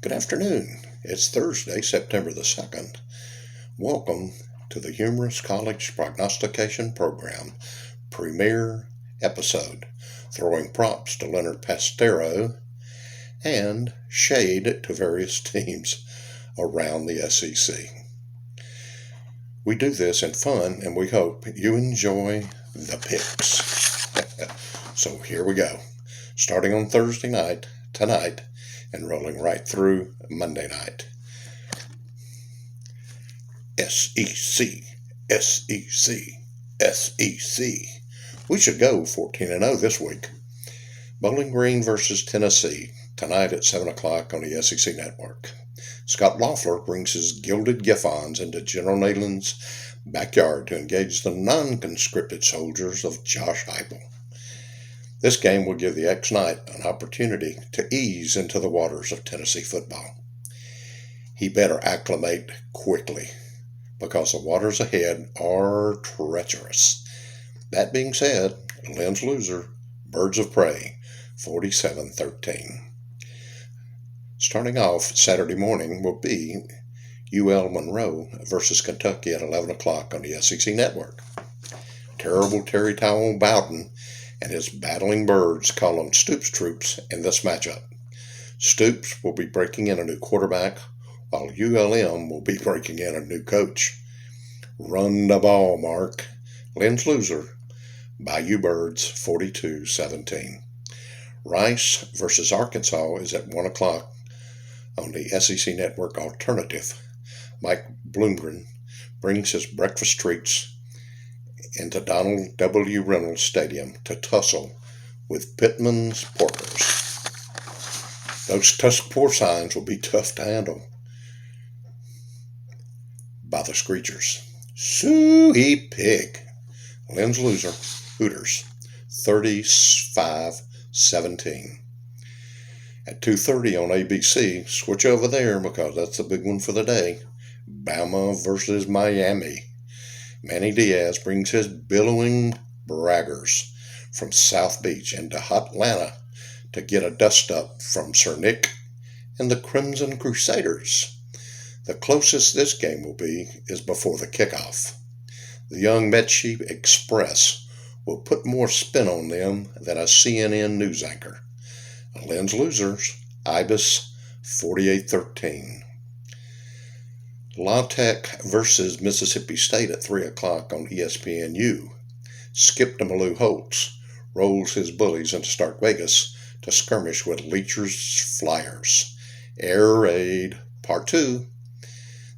Good afternoon. It's Thursday, September the 2nd. Welcome to the Humorous College Prognostication Program premiere episode, throwing props to Leonard Pastero and shade to various teams around the SEC. We do this in fun, and we hope you enjoy the picks. So here we go. Starting on Thursday night, tonight, and rolling right through Monday night. SEC, SEC, SEC. We should go 14-0 this week. Bowling Green versus Tennessee, tonight at 7 o'clock on the SEC Network. Scott Loeffler brings his gilded Giffons into General Neyland's backyard to engage the non-conscripted soldiers of Josh Heupel. This game will give the ex-Knight an opportunity to ease into the waters of Tennessee football. He better acclimate quickly, because the waters ahead are treacherous. That being said, Lynn's loser, Birds of Prey, 47-13. Starting off Saturday morning will be UL Monroe versus Kentucky at 11 o'clock on the SEC Network. Terrible Terry Towell Bowden and his battling birds call on Stoops' troops in this matchup. Stoops will be breaking in a new quarterback, while ULM will be breaking in a new coach. Run the ball, Mark. Lynn's loser, Bayou Birds, 42-17. Rice versus Arkansas is at 1 o'clock on the SEC Network Alternative. Mike Bloomgren brings his breakfast treats into Donald W. Reynolds Stadium to tussle with Pittman's Porkers. Those tusk porcines will be tough to handle by the Screechers. Suey Pig. Lynn's loser, Hooters, 35-17. At 2:30 on ABC, switch over there because that's the big one for the day. Bama versus Miami. Manny Diaz brings his billowing braggers from South Beach into Hot Atlanta to get a dust-up from Sir Nick and the Crimson Crusaders. The closest this game will be is before the kickoff. The young Metchi Express will put more spin on them than a CNN news anchor. Lynn's losers, Ibis, 48-13. La Tech versus Mississippi State at 3 o'clock on ESPNU. Skip DeMalou Holtz rolls his bullies into Stark Vegas to skirmish with Leechers Flyers. Air Raid Part 2.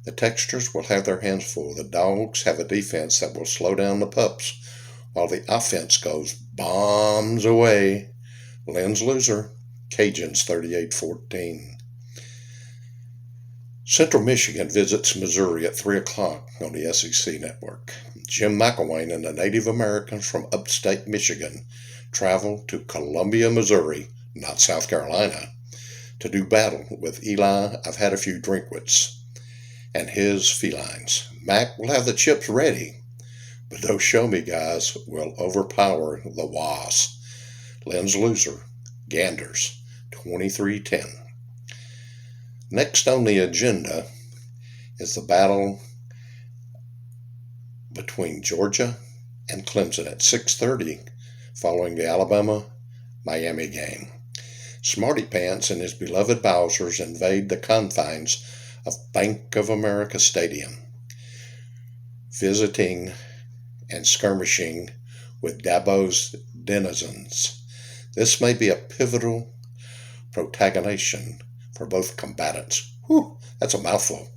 The Texters will have their hands full. The Dogs have a defense that will slow down the Pups, while the offense goes bombs away. Lynn's loser, Cajuns, 38-14. Central Michigan visits Missouri at 3 o'clock on the SEC Network. Jim McElwain and the Native Americans from upstate Michigan travel to Columbia, Missouri, not South Carolina, to do battle with Eli I've had a few drinkwits and his felines. Mac will have the chips ready, but those show-me guys will overpower the Was. Lynn's loser, Ganders, 23-10. Next on the agenda is the battle between Georgia and Clemson at 6:30 following the Alabama-Miami game. Smarty Pants and his beloved Bowsers invade the confines of Bank of America Stadium, visiting and skirmishing with Dabo's denizens. This may be a pivotal protagonization for both combatants. Whew, that's a mouthful.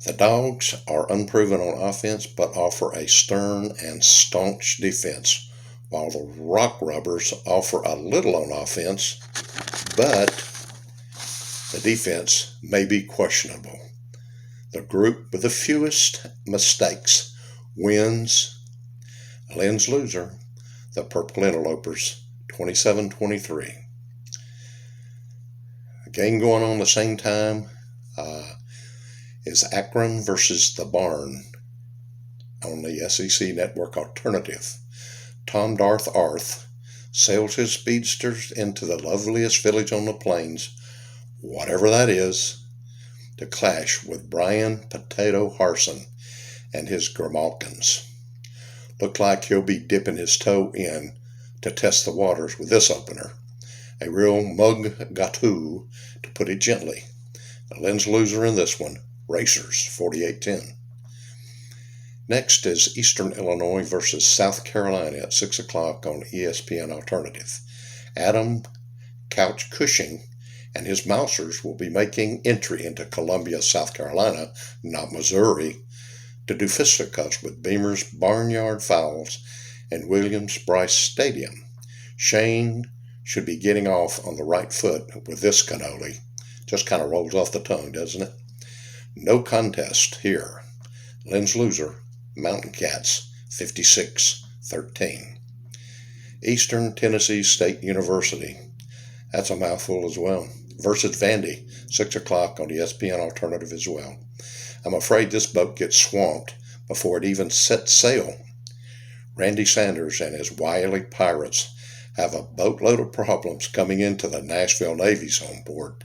The Dogs are unproven on offense, but offer a stern and staunch defense, while the Rock Rubbers offer a little on offense, but the defense may be questionable. The group with the fewest mistakes wins. Lynn's loser, the Purple Interlopers, 27-23. A game going on the same time is Akron versus the Barn on the SEC Network Alternative. Tom Darth Arth, sails his speedsters into the loveliest village on the plains, whatever that is, to clash with Brian Potato Harson and his Grimalkins. Look like he'll be dipping his toe in to test the waters with this opener. A real mug gâteau, to put it gently. Lynn's loser in this one, Racers, 48-10. Next is Eastern Illinois versus South Carolina at 6 o'clock on ESPN Alternative. Adam Couch Cushing and his Mousers will be making entry into Columbia, South Carolina, not Missouri, to do fisticuffs with Beamer's Barnyard Fowls and Williams-Brice Stadium. Shane should be getting off on the right foot with this cannoli. Just kind of rolls off the tongue, doesn't it? No contest here. Lynn's loser, Mountain Cats, 56-13. Eastern Tennessee State University. That's a mouthful as well. Versus Vandy, 6 o'clock on ESPN Alternative as well. I'm afraid this boat gets swamped before it even sets sail. Randy Sanders and his wily Pirates have a boatload of problems coming into the Nashville Navy's home port.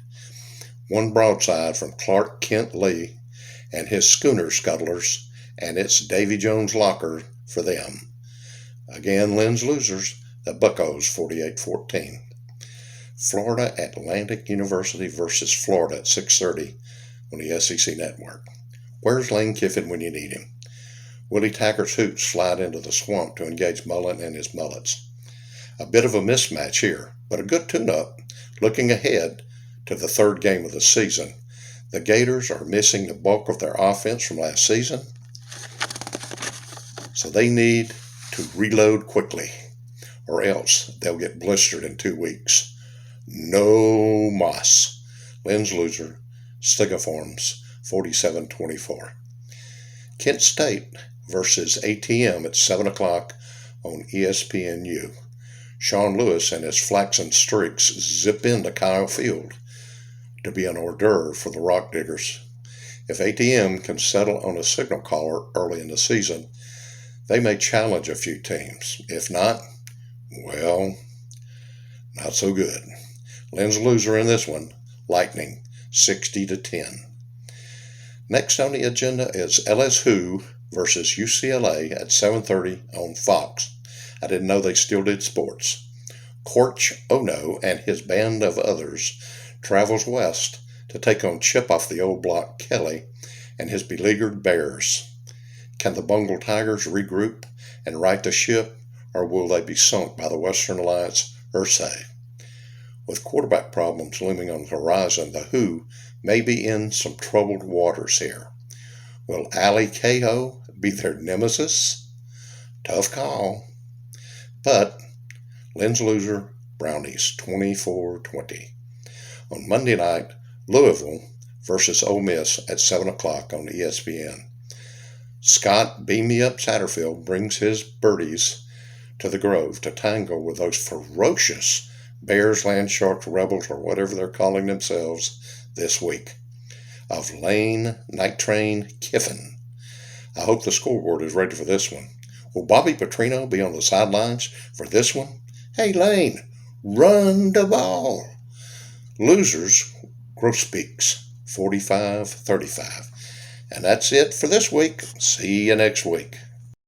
One broadside from Clark Kent Lee and his schooner scuttlers, and it's Davy Jones' locker for them. Again, Lynn's losers, the Buccos, 48-14. Florida Atlantic University versus Florida at 6:30 on the SEC Network. Where's Lane Kiffin when you need him? Willie Taggart's hoots slide into the swamp to engage Mullen and his Mullets. A bit of a mismatch here, but a good tune-up. Looking ahead to the third game of the season, the Gators are missing the bulk of their offense from last season, so they need to reload quickly, or else they'll get blistered in 2 weeks. No Moss. Lynn's loser, Stigaforms, 47-24. Kent State versus ATM at 7 o'clock on ESPNU. Sean Lewis and his flaxen streaks zip into Kyle Field to be an hors d'oeuvre for the Rock Diggers. If ATM can settle on a signal caller early in the season, they may challenge a few teams. If not, well, not so good. Lynn's loser in this one, Lightning, 60-10. Next on the agenda is LSU versus UCLA at 7:30 on Fox. I didn't know they still did sports. Corch Ono and his band of others travels west to take on Chip off the old block Kelly and his beleaguered Bears. Can the Bungle Tigers regroup and right the ship, or will they be sunk by the Western Alliance Ursay? With quarterback problems looming on the horizon, the Who may be in some troubled waters here. Will Ali Cahoe be their nemesis? Tough call. But Lynn's loser, Brownies, 24-20. On Monday night, Louisville versus Ole Miss at 7 o'clock on ESPN. Scott Beam Me Up Satterfield brings his birdies to the Grove to tangle with those ferocious Bears, Land Sharks, Rebels, or whatever they're calling themselves this week, of Lane, Night Train, Kiffin. I hope the scoreboard is ready for this one. Will Bobby Petrino be on the sidelines for this one? Hey, Lane, run the ball. Losers, Grosbeaks, 45-35. And that's it for this week. See you next week.